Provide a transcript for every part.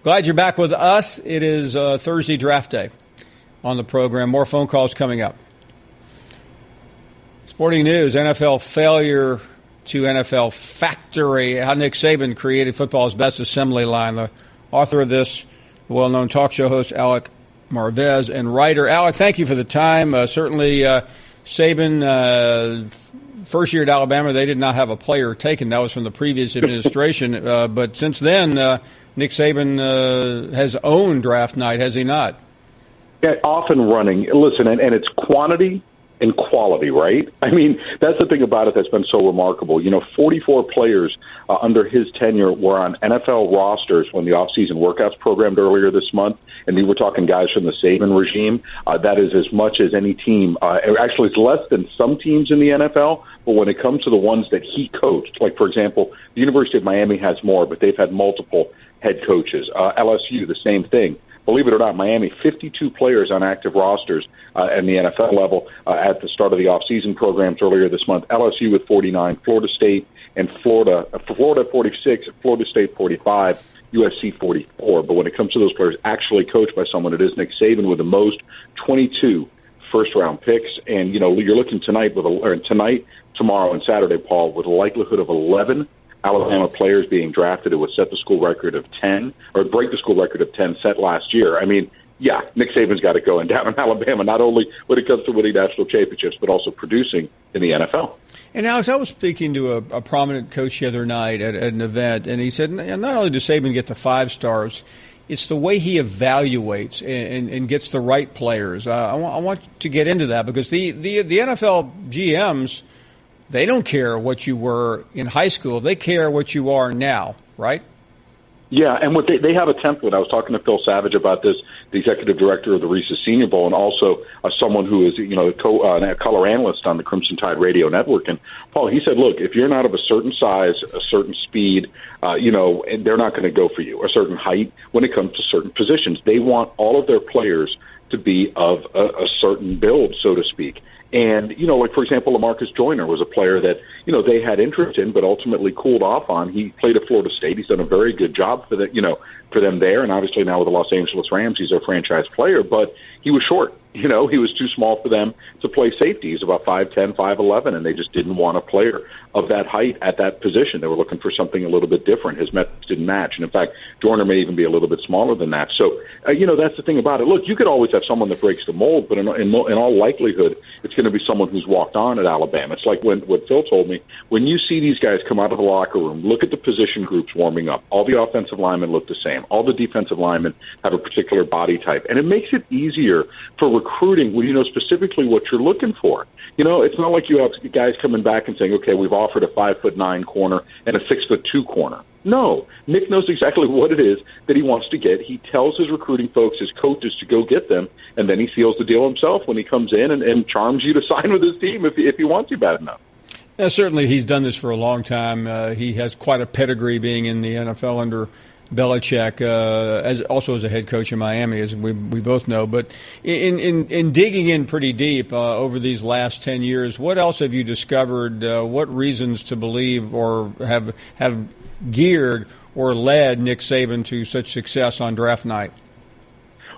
Glad you're back with us. It is Thursday draft day on the program. More phone calls coming up. Sporting news, NFL failure to NFL factory. How Nick Saban created football's best assembly line. The author of this, the well-known talk show host, Alex Marvez, and writer. Alex, thank you for the time. Certainly, Saban, first year at Alabama, they did not have a player taken. That was from the previous administration. But since then, Nick Saban has owned draft night, has he not? Yeah, off and running. Listen, and it's quantity and quality, right? I mean, that's the thing about it that's been so remarkable. 44 players under his tenure were on NFL rosters when the offseason workouts programmed earlier this month, and we were talking guys from the Saban regime. That is as much as any team. Actually, it's less than some teams in the NFL, but when it comes to the ones that he coached, like, for example, the University of Miami has more, but they've had multiple head coaches. LSU, the same thing. Believe it or not, Miami, 52 players on active rosters in the NFL level at the start of the offseason programs earlier this month. LSU with 49, Florida State and Florida 46, Florida State 45, USC 44. But when it comes to those players actually coached by someone, it is Nick Saban with the most, 22 first-round picks. And, you're looking tonight, tomorrow, and Saturday, Paul, with a likelihood of 11 Alabama players being drafted. It would set the school record of 10, or break the school record of 10 set last year. I mean, yeah, Nick Saban's got it going down in Alabama, not only when it comes to winning national championships, but also producing in the NFL. And Alex, I was speaking to a prominent coach the other night at an event, and he said not only does Saban get the 5 stars, it's the way he evaluates and gets the right players. I want to get into that because the NFL GMs, they don't care what you were in high school. They care what you are now, right? Yeah, and what they have a template. I was talking to Phil Savage about this, the executive director of the Reese's Senior Bowl, and also someone who is, a color analyst on the Crimson Tide Radio Network. And Paul, he said, look, if you're not of a certain size, a certain speed, and they're not going to go for you, a certain height when it comes to certain positions. They want all of their players to be of a certain build, so to speak. And, like, for example, LaMarcus Joyner was a player that, they had interest in but ultimately cooled off on. He played at Florida State. He's done a very good job for them there. And obviously now with the Los Angeles Rams, he's their franchise player. But he was short. He was too small for them to play safety. He's about 5'10", 5'11", and they just didn't want a player of that height at that position. They were looking for something a little bit different. His methods didn't match. And, in fact, Joyner may even be a little bit smaller than that. So, that's the thing about it. Look, you could always have someone that breaks the mold, but in all likelihood, it's going to be someone who's walked on at Alabama. It's like what Phil told me. When you see these guys come out of the locker room, look at the position groups warming up. All the offensive linemen look the same. All the defensive linemen have a particular body type. And it makes it easier for recruiting when you know specifically what you're looking for. It's not like you have guys coming back and saying, okay, we've offered a 5'9" corner and a 6'2" corner. No, Nick knows exactly what it is that he wants to get. He tells his recruiting folks, his coaches, to go get them, and then he seals the deal himself when he comes in and charms you to sign with his team if he wants you bad enough. Certainly he's done this for a long time. He has quite a pedigree being in the NFL under Belichick, also as a head coach in Miami, as we both know. But in digging in pretty deep over these last 10 years, what else have you discovered? What reasons to believe or have geared or led Nick Saban to such success on draft night?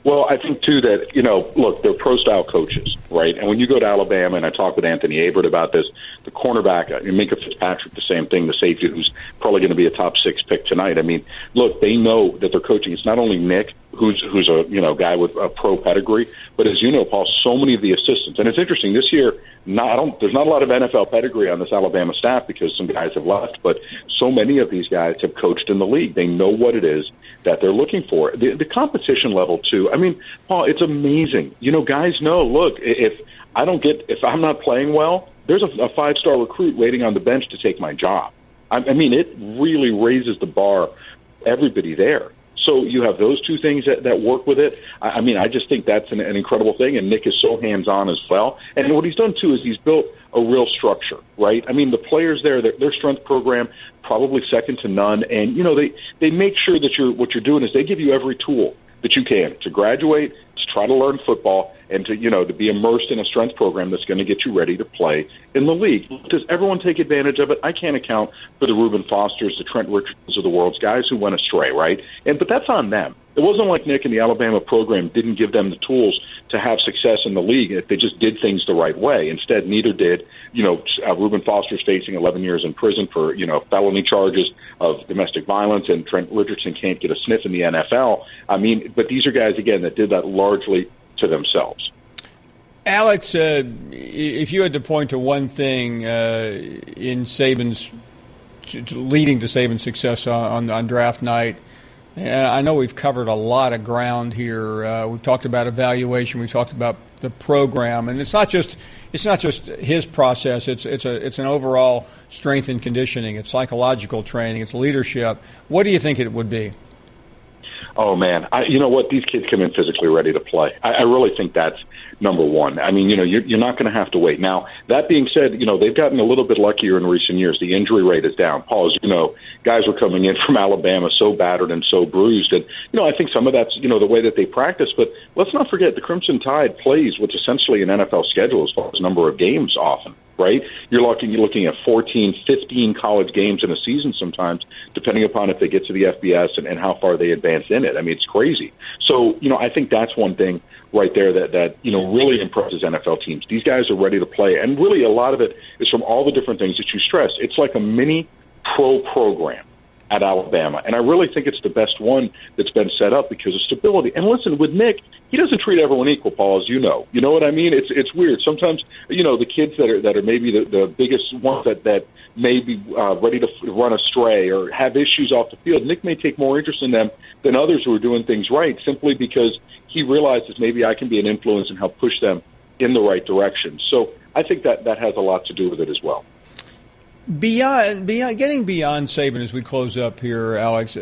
Well, I think, too, that, look, they're pro-style coaches, right? And when you go to Alabama, and I talked with Anthony Averett about this, the cornerback, Minkah Fitzpatrick, the same thing, the safety who's probably going to be a top 6 pick tonight. I mean, look, they know that they're coaching. It's not only Nick, who's a guy with a pro pedigree, but as you know, Paul, so many of the assistants. And it's interesting, this year, there's not a lot of NFL pedigree on this Alabama staff because some guys have left, but so many of these guys have coached in the league. They know what it is that they're looking for. The competition level, too. I mean, Paul, it's amazing. Guys know, look, if I'm not playing well, there's a 5-star recruit waiting on the bench to take my job. I mean, it really raises the bar, everybody there. So you have those two things that work with it. I mean, I just think that's an incredible thing, and Nick is so hands-on as well. And what he's done, too, is he's built a real structure, right? I mean, the players there, their strength program, probably second to none. And, they make sure that what you're doing is they give you every tool that you can to graduate, to try to learn football and to be immersed in a strength program that's going to get you ready to play in the league. Does everyone take advantage of it? I can't account for the Reuben Fosters, the Trent Richardsons of the world's guys who went astray, right? But that's on them. It wasn't like Nick and the Alabama program didn't give them the tools to have success in the league if they just did things the right way. Instead, neither did, Reuben Foster's facing 11 years in prison for, felony charges of domestic violence, and Trent Richardson can't get a sniff in the NFL. But these are guys, again, that did that largely to themselves. Alex, if you had to point to one thing in Saban's leading to Saban's success on draft night, I know we've covered a lot of ground here. We've talked about evaluation. We've talked about the program, and it's not just his process. It's an overall strength and conditioning. It's psychological training. It's leadership. What do you think it would be? Oh, man. You know what? These kids come in physically ready to play. I really think that's number one. You're not going to have to wait. Now, that being said, they've gotten a little bit luckier in recent years. The injury rate is down. Paul, as you know, guys were coming in from Alabama so battered and so bruised. And, I think some of that's, the way that they practice. But let's not forget the Crimson Tide plays what's essentially an NFL schedule as far as number of games often. Right? You're looking at 14, 15 college games in a season sometimes, depending upon if they get to the FBS and how far they advance in it. It's crazy. So, I think that's one thing right there that really impresses NFL teams. These guys are ready to play, and really a lot of it is from all the different things that you stressed. It's like a mini pro program at Alabama, and I really think it's the best one that's been set up because of stability. And listen, with Nick, he doesn't treat everyone equal, Paul, as you know. You know what I mean? It's weird. Sometimes, the kids that are maybe the biggest ones that may be ready to run astray or have issues off the field, Nick may take more interest in them than others who are doing things right, simply because he realizes maybe I can be an influence and help push them in the right direction. So I think that has a lot to do with it as well. Getting beyond Saban as we close up here, Alex,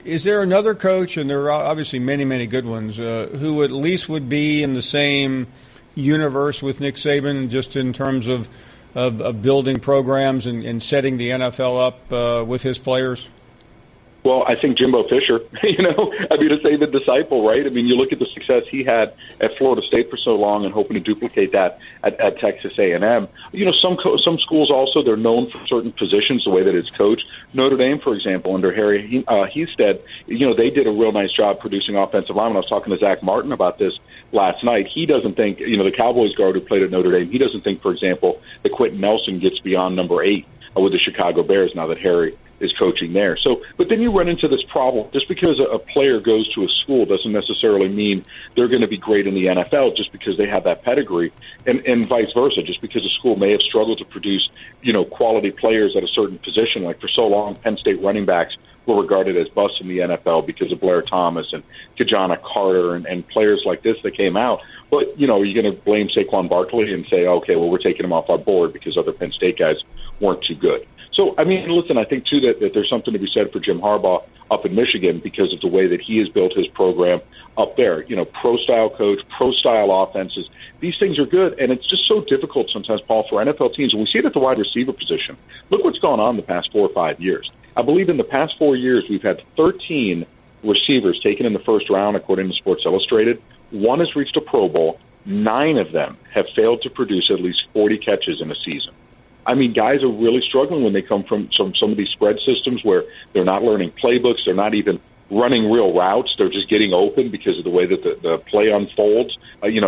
is there another coach, and there are obviously many, many good ones, who at least would be in the same universe with Nick Saban, just in terms of building programs and setting the NFL up with his players? Well, I think Jimbo Fisher, a Saban disciple, right? You look at the success he had at Florida State for so long and hoping to duplicate that at Texas A&M. Some schools also, they're known for certain positions, the way that it's coached. Notre Dame, for example, under Harry Hestead, they did a real nice job producing offensive linemen. I was talking to Zach Martin about this last night. He doesn't think, the Cowboys guard who played at Notre Dame, he doesn't think, for example, that Quentin Nelson gets beyond number 8 with the Chicago Bears now that Harry is coaching there. So, but then you run into this problem. Just because a player goes to a school doesn't necessarily mean they're going to be great in the NFL just because they have that pedigree, and vice versa. Just because a school may have struggled to produce, quality players at a certain position, like for so long, Penn State running backs were regarded as busts in the NFL because of Blair Thomas and Kajana Carter and players like this that came out. But, you're going to blame Saquon Barkley and say, okay, well, we're taking him off our board because other Penn State guys weren't too good. So, listen, I think, too, that there's something to be said for Jim Harbaugh up in Michigan because of the way that he has built his program up there. Pro-style coach, pro-style offenses. These things are good, and it's just so difficult sometimes, Paul, for NFL teams. And we see it at the wide receiver position. Look what's gone on the past 4 or 5 years. I believe in the past 4 years we've had 13 receivers taken in the first round, according to Sports Illustrated. 1 has reached a Pro Bowl. 9 of them have failed to produce at least 40 catches in a season. Guys are really struggling when they come from some of these spread systems where they're not learning playbooks. They're not even running real routes. They're just getting open because of the way that the play unfolds,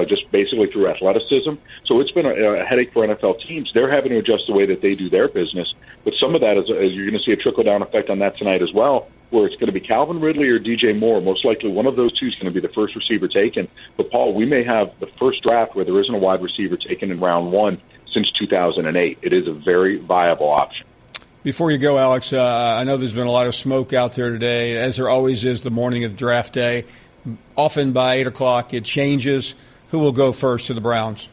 just basically through athleticism. So it's been a headache for NFL teams. They're having to adjust the way that they do their business. But some of that is you're going to see a trickle-down effect on that tonight as well, where it's going to be Calvin Ridley or DJ Moore. Most likely one of those two is going to be the first receiver taken. But, Paul, we may have the first draft where there isn't a wide receiver taken in round 1 since 2008. It is a very viable option. Before you go, Alex, I know there's been a lot of smoke out there today, as there always is the morning of draft day. Often by 8 o'clock it changes. Who will go first to the Browns?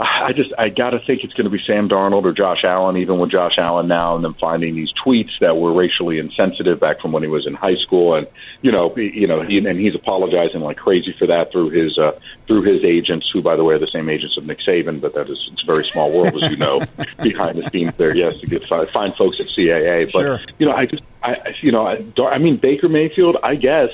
I got to think it's going to be Sam Darnold or Josh Allen, even with Josh Allen now, and then finding these tweets that were racially insensitive back from when he was in high school, and he's apologizing like crazy for that through his agents, who, by the way, are the same agents of Nick Saban, but it's a very small world, as you know, behind the scenes there. Yes, to get fine folks at CAA, but sure. I mean, Baker Mayfield, I guess.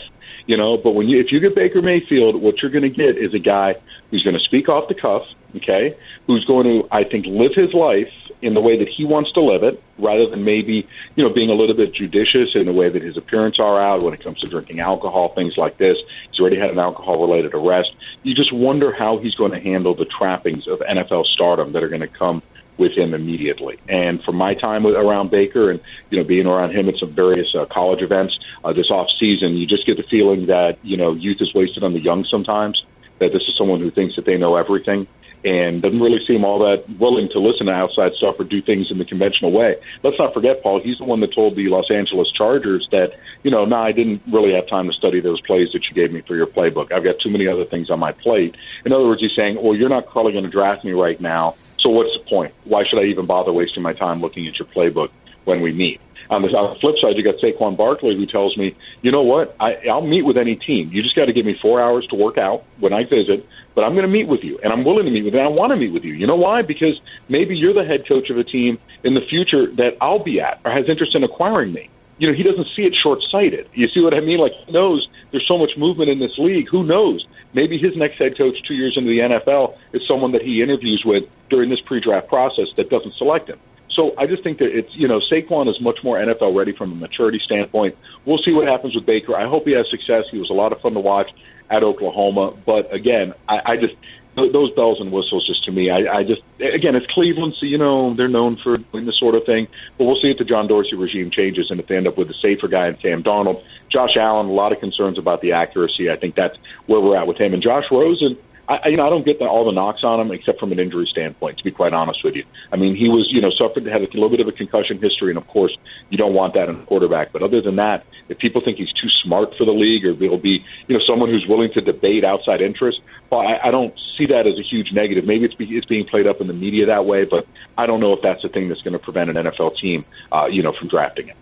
But if you get Baker Mayfield, what you're going to get is a guy who's going to speak off the cuff, okay, who's going to, I think, live his life in the way that he wants to live it, rather than maybe, being a little bit judicious in the way that his appearance are out when it comes to drinking alcohol, things like this. He's already had an alcohol-related arrest. You just wonder how he's going to handle the trappings of NFL stardom that are going to come with him immediately. And from my time around Baker and, being around him at some various college events this off season, you just get the feeling that, youth is wasted on the young sometimes, that this is someone who thinks that they know everything and doesn't really seem all that willing to listen to outside stuff or do things in the conventional way. Let's not forget, Paul, he's the one that told the Los Angeles Chargers that, I didn't really have time to study those plays that you gave me for your playbook. I've got too many other things on my plate. In other words, he's saying, well, you're not probably going to draft me right now, so what's the point? Why should I even bother wasting my time looking at your playbook when we meet? On the flip side, you got Saquon Barkley, who tells me, you know what, I'll meet with any team. You just got to give me 4 hours to work out when I visit, but I'm going to meet with you, and I'm willing to meet with you, and I want to meet with you. You know why? Because maybe you're the head coach of a team in the future that I'll be at or has interest in acquiring me. He doesn't see it short-sighted. You see what I mean? Like, he knows there's so much movement in this league. Who knows? Maybe his next head coach 2 years into the NFL is someone that he interviews with during this pre-draft process that doesn't select him. So I just think that it's, Saquon is much more NFL ready from a maturity standpoint. We'll see what happens with Baker. I hope he has success. He was a lot of fun to watch at Oklahoma. But again, I just, those bells and whistles, just to me, again, it's Cleveland, so, they're known for doing this sort of thing. But we'll see if the John Dorsey regime changes and if they end up with a safer guy in Sam Darnold. Josh Allen, a lot of concerns about the accuracy. I think that's where we're at with him. And Josh Rosen, I don't get all the knocks on him except from an injury standpoint, to be quite honest with you. I mean, he was, had a little bit of a concussion history, and of course, you don't want that in a quarterback. But other than that, if people think he's too smart for the league or he'll be, someone who's willing to debate outside interest, well, I don't see that as a huge negative. Maybe it's being played up in the media that way, but I don't know if that's the thing that's going to prevent an NFL team, from drafting him.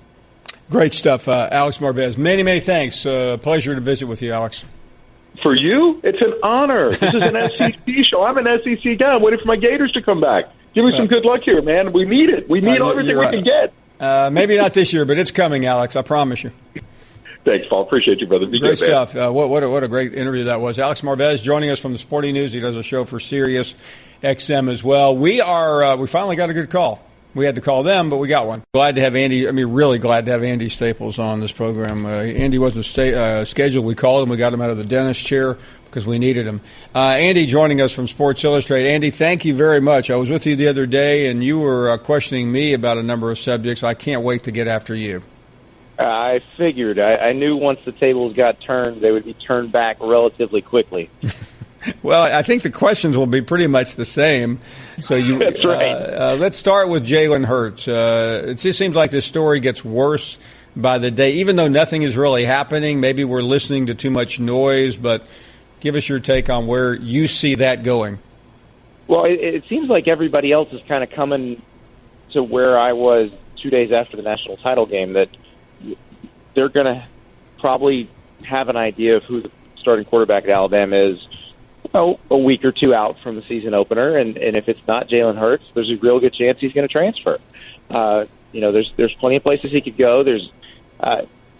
Great stuff, Alex Marvez. Many, many thanks. Pleasure to visit with you, Alex. For you, it's an honor. This is an SEC show. I'm an SEC guy. I'm waiting for my Gators to come back. Give me some good luck here, man. We need it. We need everything we can get. Maybe not this year, but it's coming, Alex. I promise you. Thanks, Paul. Appreciate you, brother. Be great good, man. stuff. What a great interview that was. Alex Marvez joining us from the Sporting News. He does a show for Sirius XM as well. We finally got a good call. We had to call them, but we got one. Glad to have Andy. Really glad to have Andy Staples on this program. Andy wasn't scheduled. We called him. We got him out of the dentist chair because we needed him. Andy joining us from Sports Illustrated. Andy, thank you very much. I was with you the other day, and you were questioning me about a number of subjects. I can't wait to get after you. I figured. I knew once the tables got turned, they would be turned back relatively quickly. Well, I think the questions will be pretty much the same. So That's right. Let's start with Jalen Hurts. It just seems like this story gets worse by the day, even though nothing is really happening. Maybe we're listening to too much noise, but give us your take on where you see that going. Well, it seems like everybody else is kind of coming to where I was 2 days after the national title game, that they're going to probably have an idea of who the starting quarterback at Alabama is a week or two out from the season opener, and if it's not Jalen Hurts, there's a real good chance he's going to transfer. There's plenty of places he could go.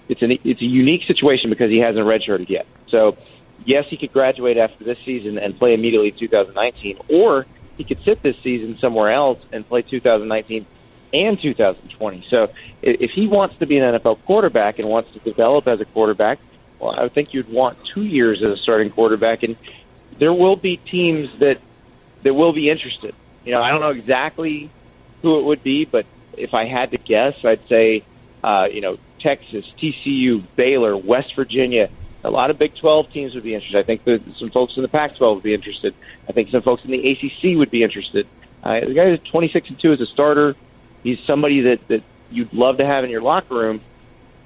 It's a unique situation because he hasn't redshirted yet. So, yes, he could graduate after this season and play immediately 2019, or he could sit this season somewhere else and play 2019 and 2020. So, if he wants to be an NFL quarterback and wants to develop as a quarterback, well, I think you'd want 2 years as a starting quarterback, and there will be teams that will be interested. I don't know exactly who it would be, but if I had to guess, I'd say, Texas, TCU, Baylor, West Virginia. A lot of Big 12 teams would be interested. I think some folks in the Pac-12 would be interested. I think some folks in the ACC would be interested. The guy is 26-2 as a starter. He's somebody that you'd love to have in your locker room,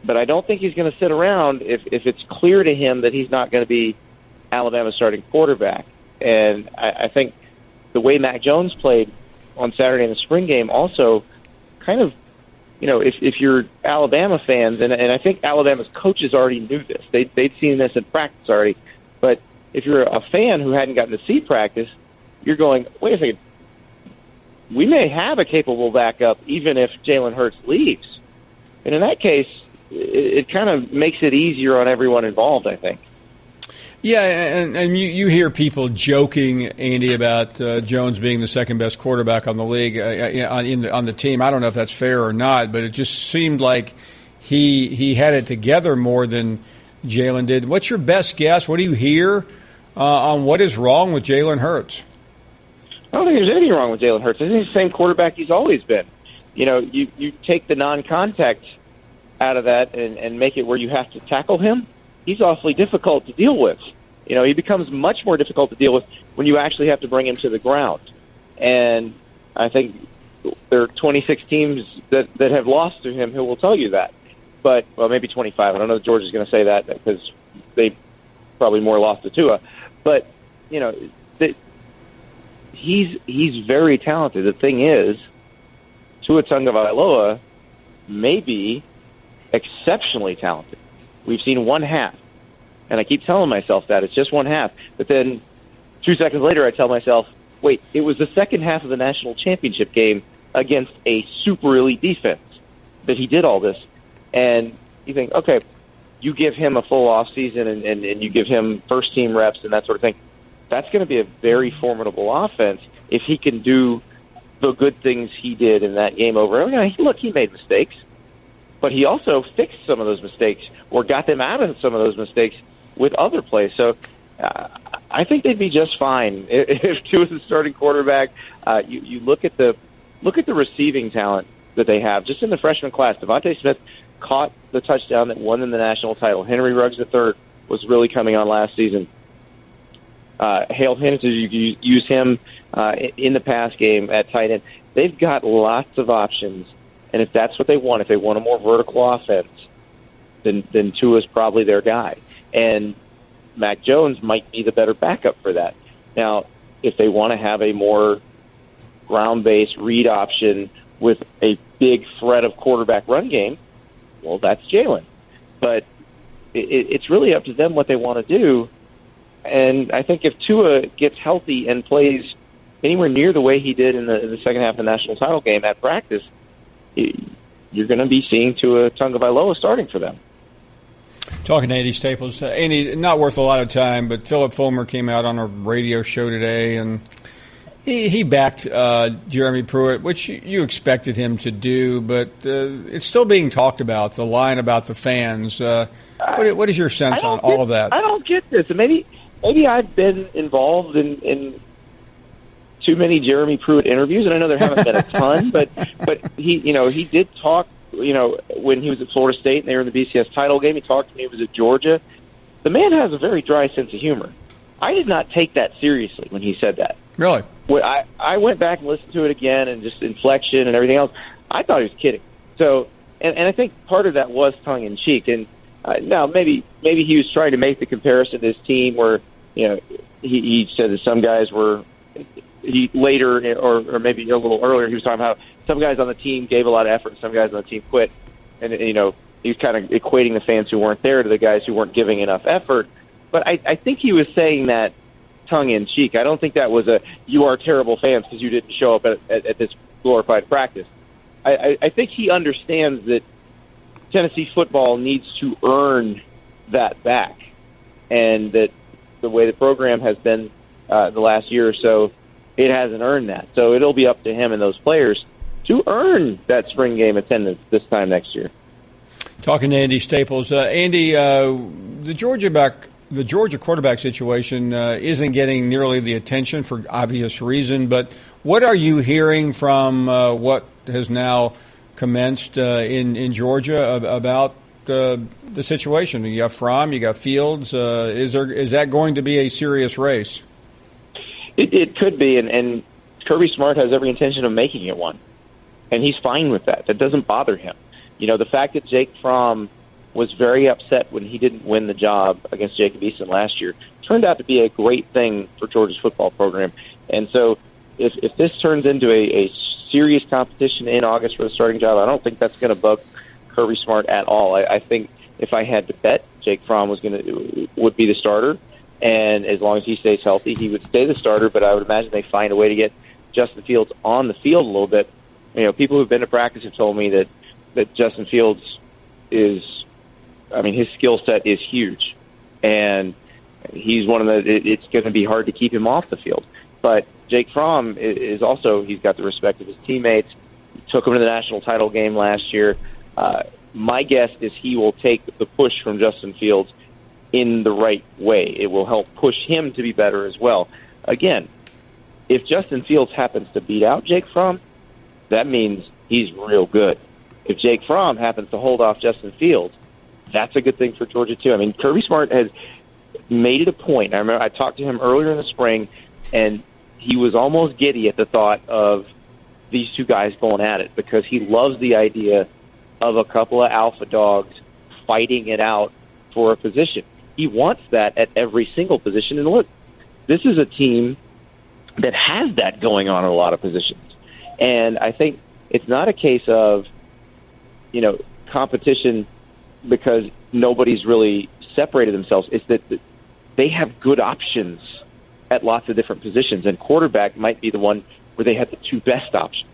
but I don't think he's going to sit around if it's clear to him that he's not going to be Alabama's starting quarterback. And I think the way Mac Jones played on Saturday in the spring game also kind of, if you're Alabama fans, and I think Alabama's coaches already knew this. They'd seen this in practice already. But if you're a fan who hadn't gotten to see practice, you're going, wait a second, we may have a capable backup even if Jalen Hurts leaves. And in that case, it kind of makes it easier on everyone involved, I think. Yeah, and you hear people joking, Andy, about Jones being the second best quarterback on the league on the team. I don't know if that's fair or not, but it just seemed like he had it together more than Jalen did. What's your best guess? What do you hear on what is wrong with Jalen Hurts? I don't think there's anything wrong with Jalen Hurts. I think he's the same quarterback he's always been. You take the non-contact out of that and make it where you have to tackle him. He's awfully difficult to deal with. He becomes much more difficult to deal with when you actually have to bring him to the ground. And I think there are 26 teams that have lost to him who will tell you that. But, well, maybe 25. I don't know if George is going to say that because they probably more lost to Tua. But, he's very talented. The thing is, Tua Tagovailoa may be exceptionally talented. We've seen one half, and I keep telling myself that it's just one half. But then 2 seconds later, I tell myself, wait, it was the second half of the national championship game against a super elite defense that he did all this. And you think, okay, you give him a full off season and you give him first team reps and that sort of thing. That's going to be a very formidable offense if he can do the good things he did in that game over. Look, he made mistakes, but he also fixed some of those mistakes or got them out of some of those mistakes with other plays. So I think they'd be just fine if Tua is the starting quarterback. You look at the receiving talent that they have just in the freshman class. Devontae Smith caught the touchdown that won them the national title. Henry Ruggs III was really coming on last season. Hale Hennessy, you use him in the pass game at tight end. They've got lots of options, and if that's what they want, if they want a more vertical offense, then Tua's probably their guy. And Mac Jones might be the better backup for that. Now, if they want to have a more ground-based read option with a big threat of quarterback run game, well, that's Jalen. But it's really up to them what they want to do. And I think if Tua gets healthy and plays anywhere near the way he did in the second half of the national title game at practice, you're going to be seeing Tua Tagovailoa starting for them. Talking to Andy Staples. Andy, not worth a lot of time, but Philip Fulmer came out on a radio show today, and he backed Jeremy Pruitt, which you expected him to do, but it's still being talked about, the line about the fans. What is your sense on all of that? I don't get this. Maybe I've been involved in too many Jeremy Pruitt interviews, and I know there haven't been a ton, but he did talk, when he was at Florida State and they were in the BCS title game. He talked to me. He was at Georgia. The man has a very dry sense of humor. I did not take that seriously when he said that. Really? When I went back and listened to it again and just inflection and everything else, I thought he was kidding. So, and I think part of that was tongue-in-cheek. And now maybe he was trying to make the comparison to his team where, he said that some guys were later or maybe a little earlier, he was talking about how some guys on the team gave a lot of effort and some guys on the team quit. And, he was kind of equating the fans who weren't there to the guys who weren't giving enough effort. But I think he was saying that tongue-in-cheek. I don't think that was you are terrible fans because you didn't show up at this glorified practice. I think he understands that Tennessee football needs to earn that back, and that the way the program has been the last year or so, it hasn't earned that. So it'll be up to him and those players to earn that spring game attendance this time next year. Talking to Andy Staples. Andy, the Georgia quarterback situation isn't getting nearly the attention for obvious reason, but what are you hearing from what has now commenced in Georgia about the situation? You got Fromm, you got Fields. Is that going to be a serious race? It could be, and Kirby Smart has every intention of making it one, and he's fine with that. That doesn't bother him. The fact that Jake Fromm was very upset when he didn't win the job against Jacob Eason last year turned out to be a great thing for Georgia's football program. And so if this turns into a serious competition in August for the starting job, I don't think that's going to bug Kirby Smart at all. I think if I had to bet, Jake Fromm would be the starter, and as long as he stays healthy, he would stay the starter. But I would imagine they find a way to get Justin Fields on the field a little bit. People who've been to practice have told me that Justin Fields his skill set is huge, and he's one of it's going to be hard to keep him off the field. But Jake Fromm is also, he's got the respect of his teammates. He took him to the national title game last year. My guess is he will take the push from Justin Fields in the right way. It will help push him to be better as well. Again, if Justin Fields happens to beat out Jake Fromm, that means he's real good. If Jake Fromm happens to hold off Justin Fields, that's a good thing for Georgia, too. I mean, Kirby Smart has made it a point. I remember I talked to him earlier in the spring, and he was almost giddy at the thought of these two guys going at it because he loves the idea of a couple of alpha dogs fighting it out for a position. He wants that at every single position. And look, this is a team that has that going on in a lot of positions. And I think it's not a case of, competition because nobody's really separated themselves. It's that they have good options at lots of different positions, and quarterback might be the one where they have the two best options.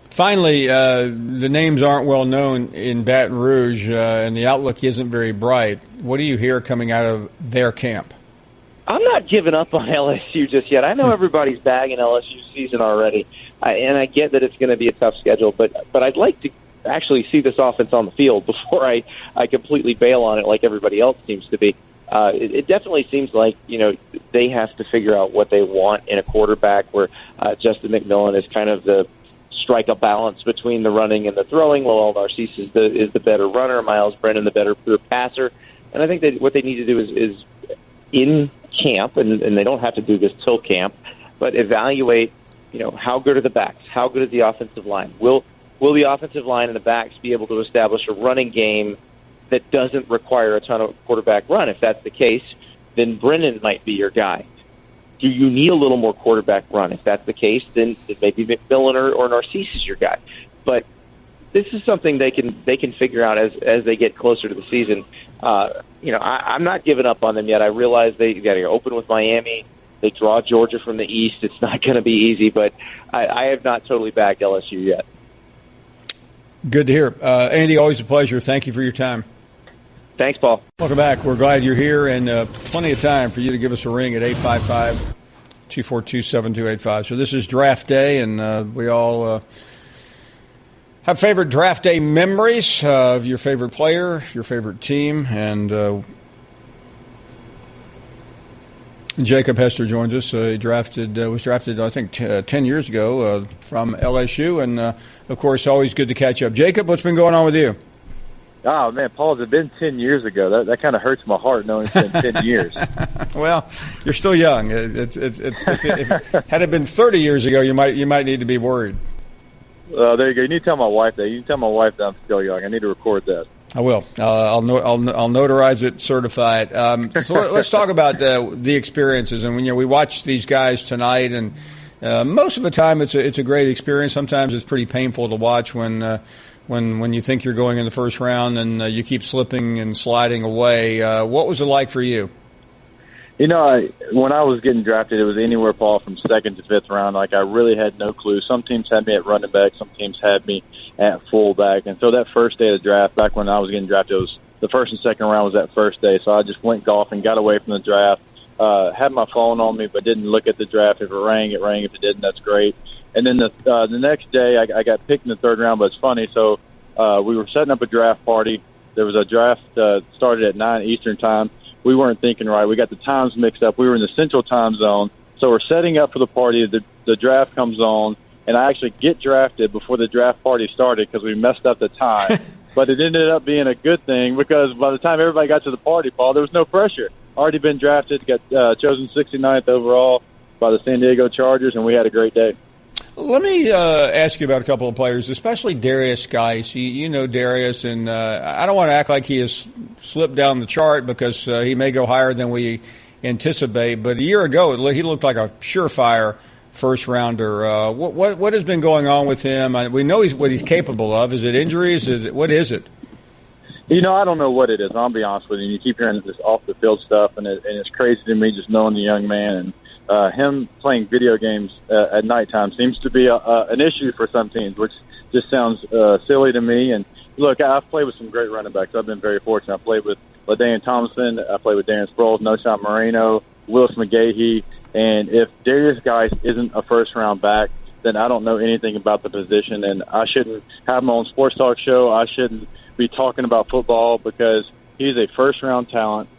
Finally, the names aren't well known in Baton Rouge, and the outlook isn't very bright. What do you hear coming out of their camp? I'm not giving up on LSU just yet. I know everybody's bagging LSU season already, and I get that it's going to be a tough schedule, but I'd like to actually see this offense on the field before I completely bail on it like everybody else seems to be. It definitely seems like, they have to figure out what they want in a quarterback where Justin McMillan is kind of the strike a balance between the running and the throwing. Lowell Narcisse is the better runner, Miles Brennan the better pure passer. And I think that what they need to do is in camp, and they don't have to do this till camp, but evaluate, how good are the backs? How good is the offensive line? Will the offensive line and the backs be able to establish a running game that doesn't require a ton of quarterback run? If that's the case, then Brennan might be your guy. Do you need a little more quarterback run? If that's the case, then maybe McMillan or Narcisse is your guy. But this is something they can figure out as they get closer to the season. I'm not giving up on them yet. I realize they got to open with Miami. They draw Georgia from the East. It's not going to be easy, but I have not totally backed LSU yet. Good to hear. Andy, always a pleasure. Thank you for your time. Thanks, Paul. Welcome back. We're glad you're here, and plenty of time for you to give us a ring at 855-242-7285. So this is draft day, and we all have favorite draft day memories of your favorite player, your favorite team, and Jacob Hester joins us. He was drafted, I think, 10 years ago from LSU, and, of course, always good to catch up. Jacob, what's been going on with you? Oh, man, Paul, it's been 10 years ago. That kind of hurts my heart knowing it's been 10 years. Well, you're still young. If had it been 30 years ago, you might need to be worried. There you go. You need to tell my wife that. You can tell my wife that I'm still young. I need to record that. I will. I'll notarize it, certify it. So let's talk about the experiences. And when we watch these guys tonight, and most of the time it's a great experience. Sometimes it's pretty painful to watch when you think you're going in the first round and you keep slipping and sliding away. What was it like for you? When I was getting drafted, it was anywhere, Paul, from second to fifth round. Like, I really had no clue. Some teams had me at running back. Some teams had me at fullback. And so that first day of the draft, back when I was getting drafted, it was the first and second round was that first day. So I just went golfing, got away from the draft, had my phone on me, but didn't look at the draft. If it rang, it rang. If it didn't, that's great. And then the next day, I got picked in the third round, but it's funny. So we were setting up a draft party. There was a draft started at 9 Eastern time. We weren't thinking right. We got the times mixed up. We were in the Central Time Zone. So we're setting up for the party. The draft comes on, and I actually get drafted before the draft party started because we messed up the time. But it ended up being a good thing because by the time everybody got to the party, Paul, there was no pressure. Already been drafted, got chosen 69th overall by the San Diego Chargers, and we had a great day. Let me ask you about a couple of players, especially Darius Geis. You know Darius, and I don't want to act like he has slipped down the chart because he may go higher than we anticipate. But a year ago, he looked like a surefire first-rounder. What has been going on with him? We know what he's capable of. Is it injuries? What is it? I don't know what it is. I'll be honest with you. You keep hearing this off-the-field stuff, and it's crazy to me just knowing the young man. And him playing video games at nighttime seems to be an issue for some teams, which just sounds silly to me. And look, I've played with some great running backs. I've been very fortunate. I played with LaDainian Thompson. I played with Darren Sproles, Noshawn Moreno, Willis McGahee. And if Darius Geis isn't a first-round back, then I don't know anything about the position. And I shouldn't have my own sports talk show. I shouldn't be talking about football because he's a first-round talent.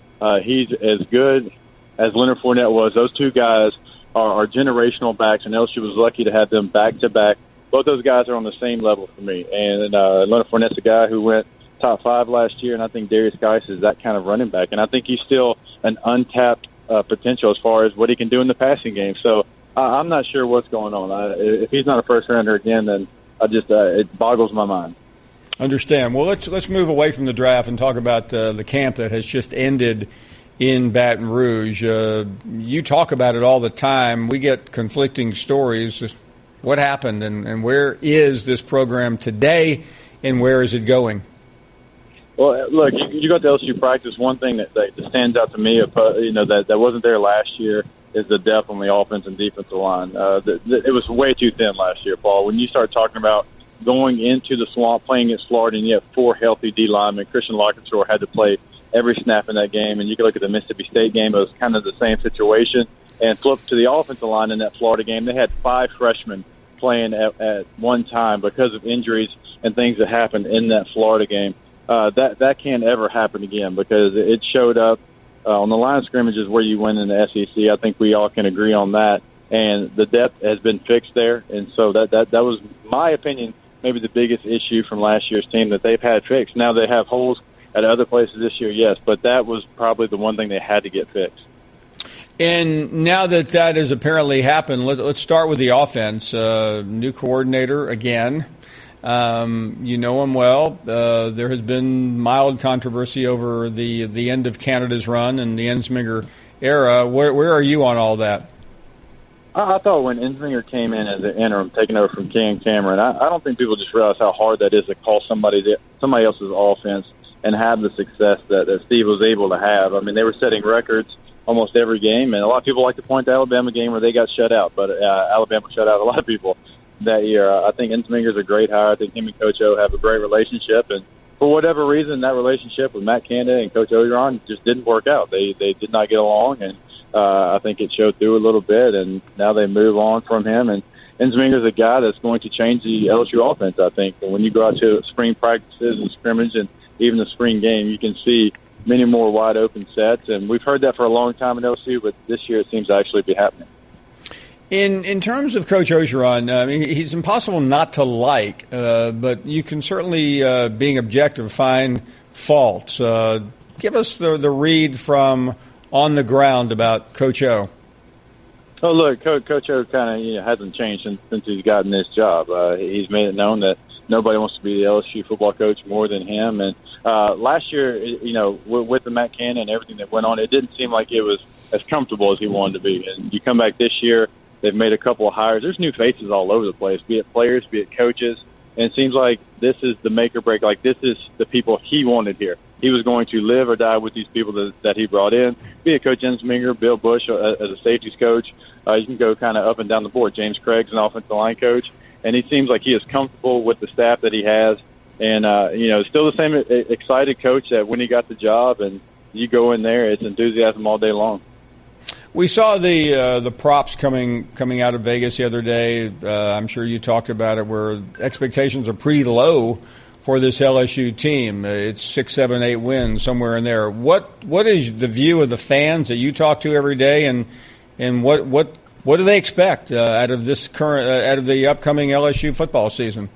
He's as good as Leonard Fournette was. Those two guys are generational backs, and LSU was lucky to have them back-to-back. Both those guys are on the same level for me. And Leonard Fournette's a guy who went top 5 last year, and I think Darius Geis is that kind of running back. And I think he's still an untapped potential as far as what he can do in the passing game. So I'm not sure what's going on. If he's not a first-rounder again, then it boggles my mind. Understand. Well, let's move away from the draft and talk about the camp that has just ended in Baton Rouge. You talk about it all the time. We get conflicting stories. What happened and where is this program today and where is it going? Well, look, you go to LSU practice. One thing that stands out to me, that wasn't there last year, is the depth on the offense and defensive line. It was way too thin last year, Paul. When you start talking about going into the swamp, playing against Florida, and you have 4 healthy D linemen, Christian Lockenshore had to play every snap in that game, and you can look at the Mississippi State game. It was kind of the same situation. And flip to the offensive line in that Florida game, they had 5 freshmen playing at one time because of injuries and things that happened in that Florida game. That can't ever happen again because it showed up on the line of scrimmages where you win in the SEC. I think we all can agree on that. And the depth has been fixed there. And so that was, my opinion, maybe the biggest issue from last year's team that they've had fixed. Now they have holes at other places this year, yes, but that was probably the one thing they had to get fixed. And now that has apparently happened, let's start with the offense. New coordinator again. You know him well. There has been mild controversy over the end of Canada's run and the Ensminger era. Where are you on all that? I thought when Ensminger came in as an interim, taking over from Ken Cameron, I don't think people just realize how hard that is to call somebody else's offense and have the success that Steve was able to have. I mean, they were setting records almost every game, and a lot of people like to point to the Alabama game where they got shut out, but Alabama shut out a lot of people that year. I think Ensminger's a great hire. I think him and Coach O have a great relationship, and for whatever reason, that relationship with Matt Canada and Coach Orgeron just didn't work out. They did not get along, and I think it showed through a little bit, and now they move on from him. And Ensminger's a guy that's going to change the LSU offense, I think. And when you go out to spring practices and scrimmage and even the spring game, you can see many more wide-open sets. And we've heard that for a long time in LSU, but this year it seems to actually be happening. In terms of Coach Orgeron, I mean, he's impossible not to like, but you can certainly, being objective, find faults. Give us the read from on the ground about Coach O. Oh, look, Coach O kind of hasn't changed since he's gotten this job. He's made it known that nobody wants to be the LSU football coach more than him. And last year, with the Matt Canada and everything that went on, it didn't seem like it was as comfortable as he wanted to be. And you come back this year, they've made a couple of hires. There's new faces all over the place, be it players, be it coaches. And it seems like this is the make or break. Like, this is the people he wanted here. He was going to live or die with these people that he brought in, be it Coach Ensminger, Bill Bush as a safeties coach. You can go kind of up and down the board. James Craig's an offensive line coach, and he seems like he is comfortable with the staff that he has. And, still the same excited coach that when he got the job, and you go in there, it's enthusiasm all day long. We saw the props coming out of Vegas the other day. I'm sure you talked about it, where expectations are pretty low for this LSU team. It's 6, 7, 8 wins, somewhere in there. What is the view of the fans that you talk to every day, and what do they expect out of the upcoming LSU football season?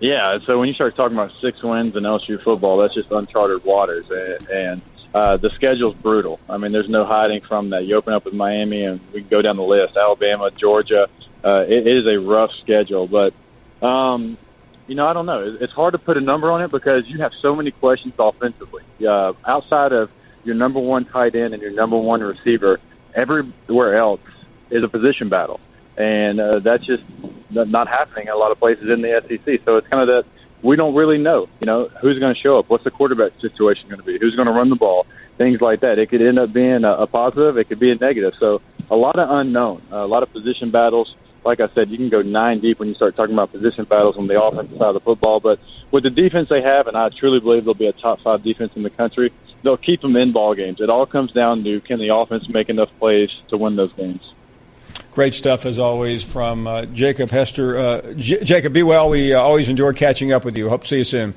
Yeah, so when you start talking about 6 wins in LSU football, that's just uncharted waters, and the schedule's brutal. I mean, there's no hiding from that. You open up with Miami, and we can go down the list: Alabama, Georgia. It is a rough schedule, but I don't know. It's hard to put a number on it because you have so many questions offensively. Outside of your number one tight end and your number one receiver. Everywhere else is a position battle. And that's just not happening in a lot of places in the SEC. So it's kind of that we don't really know, who's going to show up. What's the quarterback situation going to be? Who's going to run the ball? Things like that. It could end up being a positive. It could be a negative. So a lot of unknown, a lot of position battles. Like I said, you can go 9 deep when you start talking about position battles on the offensive side of the football. But with the defense they have, and I truly believe they'll be a top 5 defense in the country, they'll keep them in ball games. It all comes down to, can the offense make enough plays to win those games? Great stuff, as always, from Jacob Hester. Jacob, be well. We always enjoy catching up with you. Hope to see you soon.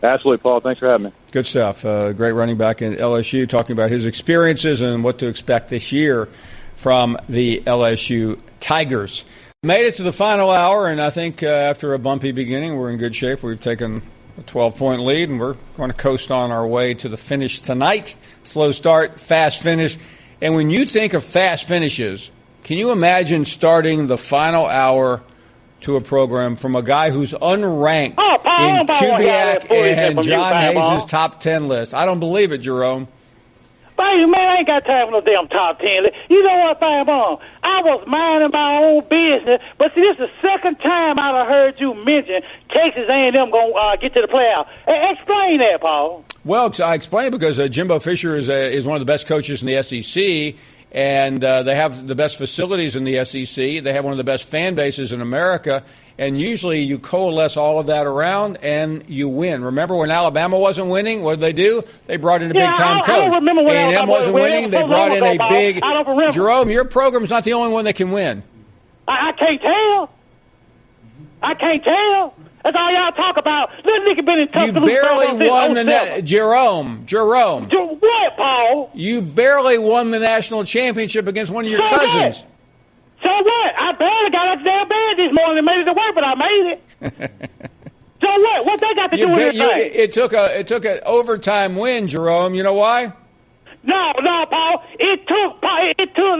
Absolutely, Paul. Thanks for having me. Good stuff. Great running back in LSU, talking about his experiences and what to expect this year from the LSU Tigers. Made it to the final hour, and I think after a bumpy beginning, we're in good shape. We've taken a 12-point lead, and we're going to coast on our way to the finish tonight. Slow start, fast finish. And when you think of fast finishes, can you imagine starting the final hour to a program from a guy who's unranked in Kubiak and John Hayes' top 10 list? I don't believe it, Jerome. Baby, man, I ain't got time for no damn top 10. You know what, Finebaum? I was minding my own business, but see, this is the second time I've heard you mention Texas A&M going to get to the playoff. Explain that, Paul. Well, I explain it because Jimbo Fisher is one of the best coaches in the SEC, and they have the best facilities in the SEC. They have one of the best fan bases in America, and usually you coalesce all of that around and you win. Remember when Alabama wasn't winning? What did they do? They brought in a big-time coach. I don't remember when A&M wasn't winning. They brought in a big – I don't remember. Jerome, your program's not the only one that can win. I can't tell. I can't tell. That's all y'all talk about. Little Nicky been in tough. You barely won the Jerome. What, Paul? You barely won the national championship against one of your cousins. What? So what? I barely got up damn bed this morning and made it to work, but I made it. So what? What they got to do with anything? It took an overtime win, Jerome. You know why? No, Paul. It took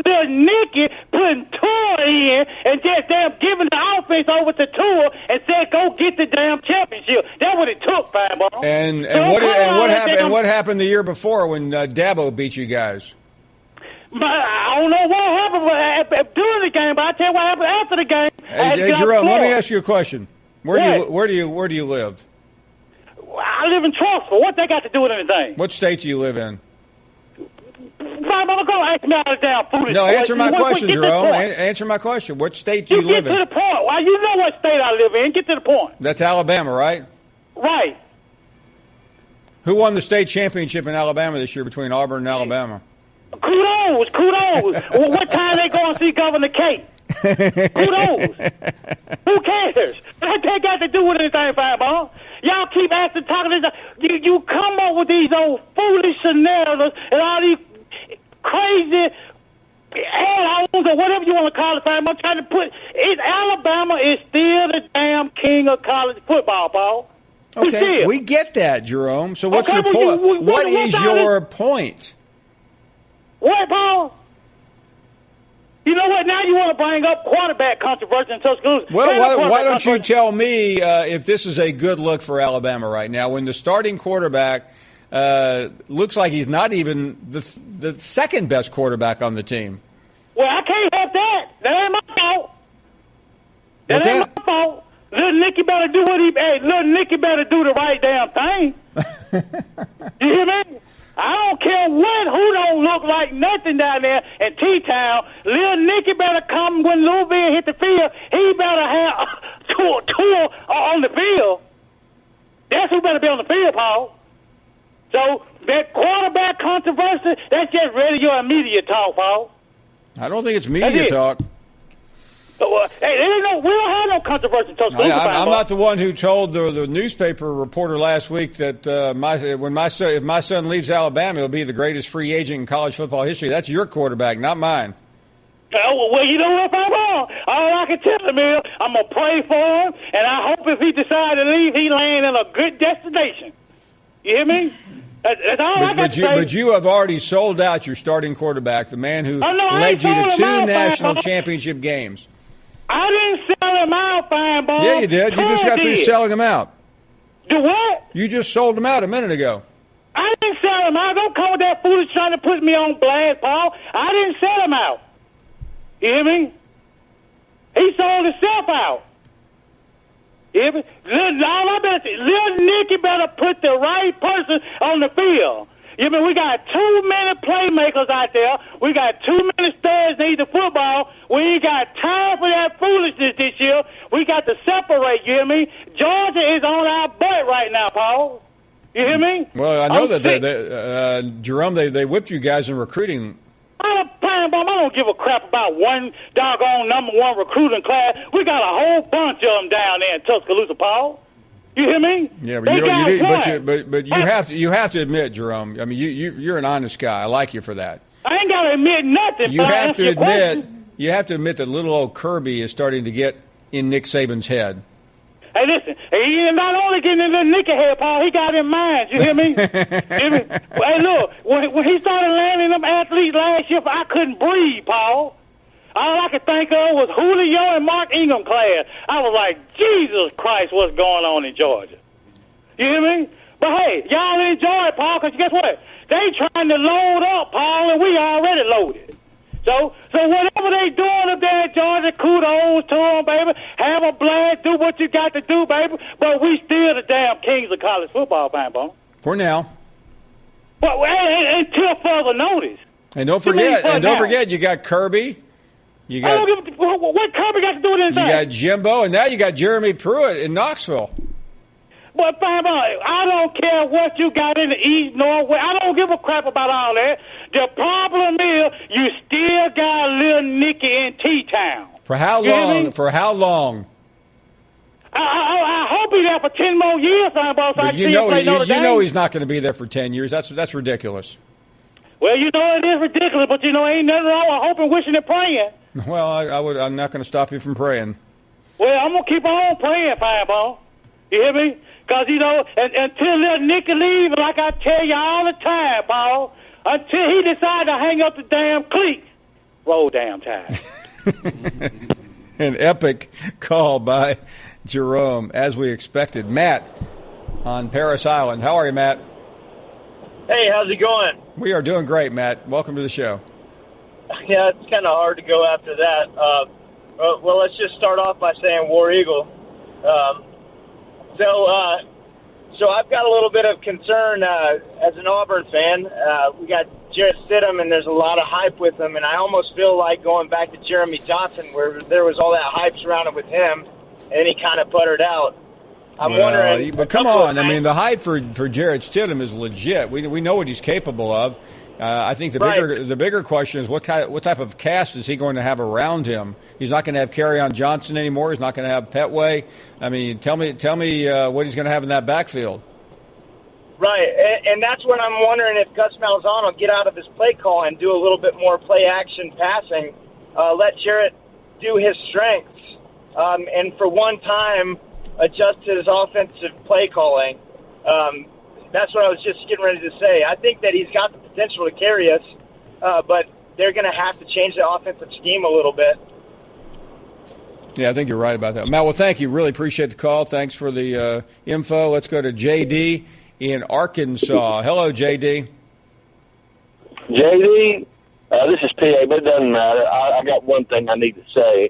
little Nicky putting Tua in and just damn giving the offense over to Tua and said, "Go get the damn championship." That's what it took, Finebaum. And what happened the year before when Dabo beat you guys? But I don't know what happened during the game, but I tell you what happened after the game. Hey Jerome, let me ask you a question. Where do you live? I live in Trussville. What they got to do with anything? What state do you live in? I'm going to ask me all the damn foolish. No, answer my question, Jerome. Answer my question. What state do you live in? Get to the point. Well, you know what state I live in. Get to the point. That's Alabama, right? Right. Who won the state championship in Alabama this year between Auburn and Alabama? Kudos. What time they going to see Governor Kate? Kudos. Who cares? That got to do with anything, Finebaum. Y'all keep talking this. You come up with these old foolish scenarios and all these crazy add-ons or whatever you want to call it, Finebaum. I'm trying to put it. Alabama is still the damn king of college football, Paul. Okay, we get that, Jerome. So what's your point? What is your point? What, Paul? You know what? Now you want to bring up quarterback controversy in Tuscaloosa. Well, why don't you tell me if this is a good look for Alabama right now when the starting quarterback looks like he's not even the second best quarterback on the team? Well, I can't help that. That ain't my fault. That ain't my fault. Little Nicky better do Little Nicky better do the right damn thing. You hear me? I don't care who don't look like nothing down there in T-Town. Little Nicky better come when Louisville hit the field. He better have tour on the field. That's who better be on the field, Paul. So that quarterback controversy, that's just really your media talk, Paul. I don't think it's media talk. Hey, we don't have no controversy in Tuscaloosa. I'm not the one who told the newspaper reporter last week that if my son leaves Alabama, he'll be the greatest free agent in college football history. That's your quarterback, not mine. Well, you know what, All I can tell him is I'm going to pray for him, and I hope if he decides to leave, he land in a good destination. You hear me? That's all I got to say. But you have already sold out your starting quarterback, the man who led you to 2 national championship games. I didn't sell him out, Finebaum. Yeah, you did. You just got through selling him out. Do what? You just sold him out a minute ago. I didn't sell him out. Don't come with that was trying to put me on blast, Paul. I didn't sell him out. You hear me? He sold himself out. You hear me? Little Nicky better put the right person on the field. You mean we got too many playmakers out there. We got too many studs in the football. We ain't got time for that foolishness this year. We got to separate. You hear me? Georgia is on our butt right now, Paul. You hear me? Well, I know that Jerome, they whipped you guys in recruiting. I don't give a crap about one doggone number one recruiting class. We got a whole bunch of them down there in Tuscaloosa, Paul. You hear me? Yeah, but you have to admit, Jerome. I mean, you're an honest guy. I like you for that. I ain't got to admit nothing. You have to admit that little old Kirby is starting to get in Nick Saban's head. Hey, listen, he not only getting in the Nicky head, Paul, he got in mind. You hear me? Hey, look, when he started landing them athletes last year, I couldn't breathe, Paul. All I could think of was Julio and Mark Ingram class. I was like, Jesus Christ, what's going on in Georgia? You hear me? But, hey, y'all enjoy it, Paul, because guess what? They trying to load up, Paul, and we already loaded. So whatever they doing up there in Georgia, kudos to them, baby. Have a blast, do what you got to do, baby. But we still the damn kings of college football, Finebaum. For now. Well, until further notice. And don't forget, you got Kirby. What Kirby got to do with anything? You got Jimbo, and now you got Jeremy Pruitt in Knoxville. But, Finebaum, I don't care what you got in the East, North, West. I don't give a crap about all that. The problem is you still got little Nicky in T-Town. For how long? For how long? I hope he's there for 10 more years, Finebaum. So you know he's not going to be there for 10 years. That's ridiculous. Well, you know it is ridiculous, but ain't nothing wrong with hoping, wishing, and praying. Well, I'm not going to stop you from praying. Well, I'm going to keep on praying, Finebaum. You hear me? Because, until little Nicky leaves, like I tell you all the time, Paul, until he decides to hang up the damn cleat, roll damn time. An epic call by Jerome, as we expected. Matt on Paris Island. How are you, Matt? Hey, how's it going? We are doing great, Matt. Welcome to the show. Yeah, it's kind of hard to go after that. Well, let's just start off by saying War Eagle. So I've got a little bit of concern as an Auburn fan. We got Jarrett Stidham, and there's a lot of hype with him, and I almost feel like going back to Jeremy Johnson, where there was all that hype surrounded with him, and he kind of puttered out. I'm wondering. But come on, I mean, the hype for Jarrett Stidham is legit. We know what he's capable of. I think the bigger question is what type of cast is he going to have around him? He's not going to have Kerryon Johnson anymore. He's not going to have Petway. I mean, tell me what he's going to have in that backfield. Right, and that's when I'm wondering if Gus Malzahn will get out of his play call and do a little bit more play action passing. Let Jarrett do his strengths, and for one time adjust his offensive play calling. That's what I was just getting ready to say. I think that he's got the potential to carry us, but they're going to have to change the offensive scheme a little bit. Yeah, I think you're right about that. Matt, well, thank you. Really appreciate the call. Thanks for the info. Let's go to J.D. in Arkansas. Hello, J.D. J.D., this is P.A., but it doesn't matter. I got one thing I need to say.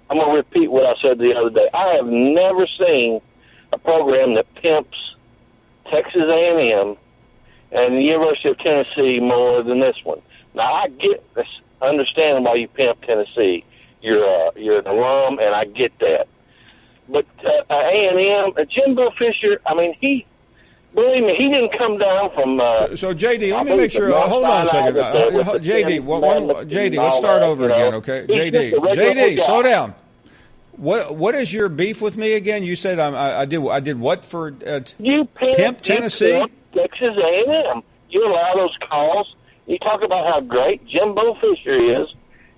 I'm going to repeat what I said the other day. I have never seen a program that pimps Texas A&M and the University of Tennessee more than this one. Now, I get this, understanding why you pimp Tennessee. You're an alum, and I get that. But A&M, Jimbo Fisher, I mean, believe me, he didn't come down from. So J.D., let me make sure. Hold on a second. J.D., let's start over again, okay? J.D., slow down. What is your beef with me again? You said I did what for? You pimp Tennessee, Texas A&M. You allow those calls. You talk about how great Jimbo Fisher is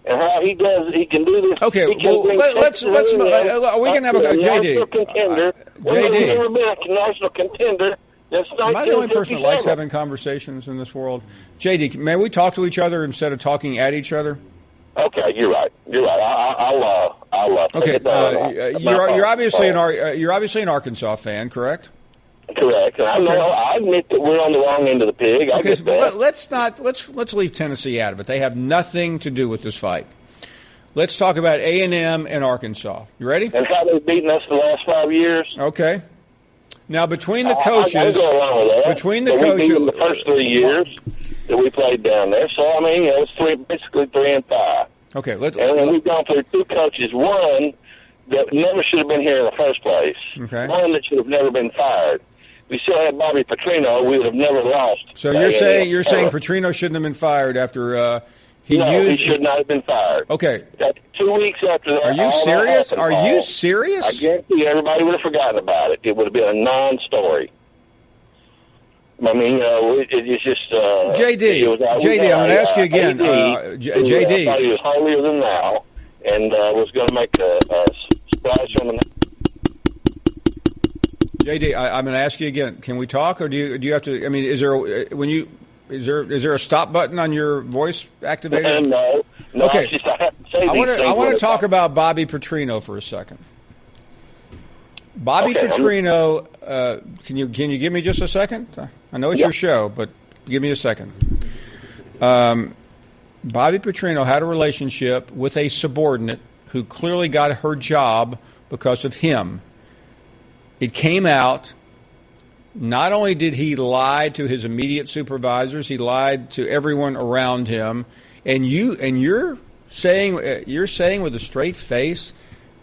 and how he can do this. Okay, well, let's we can have a J.D. contender. J.D. Never been a national contender. Am I the only person that likes having conversations in this world? J.D., may we talk to each other instead of talking at each other? Okay, you're right. I'll okay, you're obviously an Arkansas fan, correct? Correct. And I admit that we're on the wrong end of the pig. Okay, so let's leave Tennessee out of it. They have nothing to do with this fight. Let's talk about A&M and Arkansas. You ready? And how they've beaten us the last 5 years. Okay. Now, between the coaches, I go along with that. Between the coaches, we beat them coaches, the first 3 years that we played down there. So I mean, it's basically 3 and 5. Okay, and we've gone through 2 coaches. One that never should have been here in the first place. Okay. One that should have never been fired. We still had Bobby Petrino, we would have never lost. So you're saying Petrino shouldn't have been fired after he should not have been fired. Okay. 2 weeks after that. Are you serious? Are you serious? I guarantee everybody would have forgotten about it. It would have been a non-story. I mean, it's just... JD, I'm going to ask you again. JD. I thought he was holier than thou and was going to make a splash on the... JD, I'm going to ask you again. Can we talk, or do you have to? I mean, is there a stop button on your voice activated? No. Okay. I want to talk about Bobby Petrino for a second. Bobby Petrino, can you give me just a second? I know it's your show, but give me a second. Bobby Petrino had a relationship with a subordinate who clearly got her job because of him. It came out, not only did he lie to his immediate supervisors, he lied to everyone around him. And you're saying with a straight face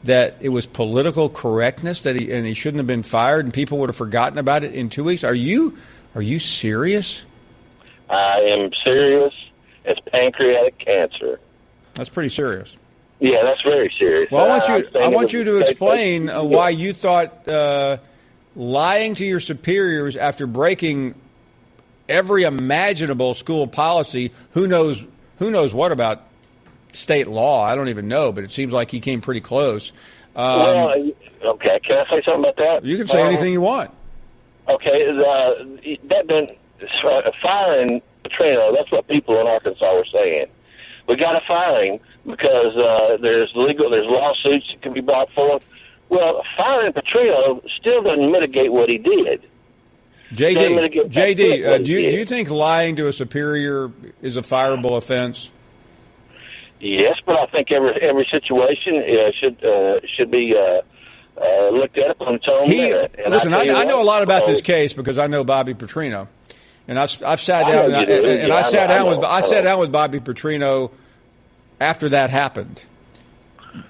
that it was political correctness that he shouldn't have been fired and people would have forgotten about it in 2 weeks. Are you serious? I am serious as pancreatic cancer. That's pretty serious. Yeah, that's very serious. Well, I want you to explain why you thought lying to your superiors after breaking every imaginable school policy. Who knows what about state law? I don't even know, but it seems like he came pretty close. Okay, can I say something about that? You can say anything you want. Okay, that been firing Petrino. That's what people in Arkansas were saying. We got to fire him because there's lawsuits that can be brought forth. Well, firing Petrino still doesn't mitigate what he did. JD, do you think lying to a superior is a fireable offense? Yes, but I think every situation should be looked at on its own merit. Listen, I know a lot about this case because I know Bobby Petrino. And I've sat down I sat down with Bobby Petrino after that happened,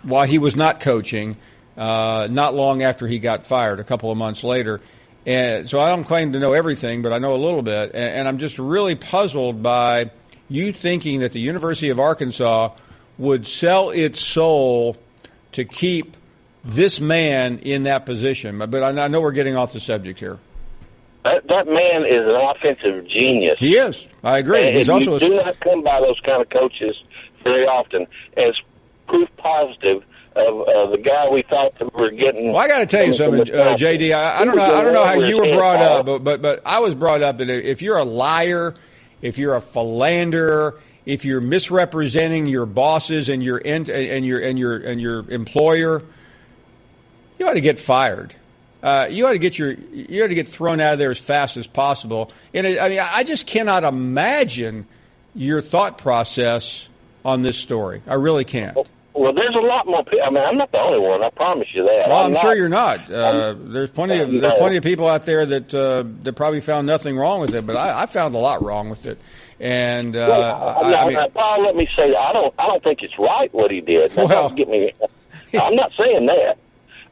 while he was not coaching, not long after he got fired, a couple of months later. And so I don't claim to know everything, but I know a little bit. And I'm just really puzzled by you thinking that the University of Arkansas would sell its soul to keep this man in that position. But I know we're getting off the subject here. That man is an offensive genius. He is. I agree. And you do not come by those kind of coaches very often. As proof positive of the guy we thought that we were getting. Well, I got to tell you something, JD. I don't know how you were brought up, but I was brought up that if you're a liar, if you're a philanderer, if you're misrepresenting your bosses and your employer, you ought to get fired. You ought to get thrown out of there as fast as possible. And I just cannot imagine your thought process on this story. I really can't. Well, there's a lot more people. I mean, I'm not the only one. I promise you that. Well, I'm sure you're not. There's plenty of people out there that probably found nothing wrong with it, but I found a lot wrong with it. And Paul, let me say, I don't think it's right what he did. I'm not saying that.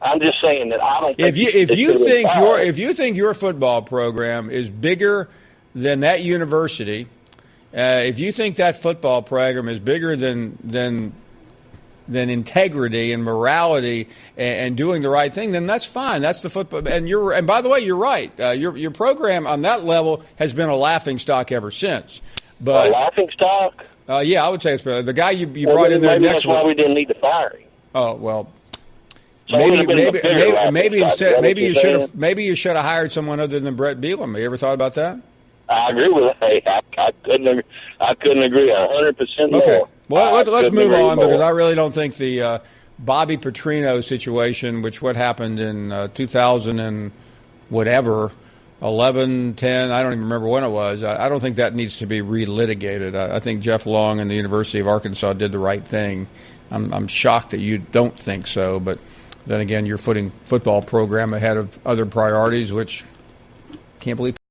I'm just saying that I don't think if you think your football program is bigger than that university, if you think that football program is bigger than integrity and morality and doing the right thing, then that's fine. That's the football. And by the way, you're right. Your program on that level has been a laughingstock ever since. But a laughingstock? Yeah, I would say it's the guy you brought in there maybe next. That's why we didn't need to fire him. Oh well. So maybe you should have hired someone other than Brett Bielema. You ever thought about that? I agree with that. I couldn't agree 100% more. Okay. Well, let's move on because I really don't think the Bobby Petrino situation, what happened in 2000 and whatever, 11, 10, I don't even remember when it was. I don't think that needs to be relitigated. I think Jeff Long and the University of Arkansas did the right thing. I'm shocked that you don't think so, but then again, you're putting football program ahead of other priorities, which can't believe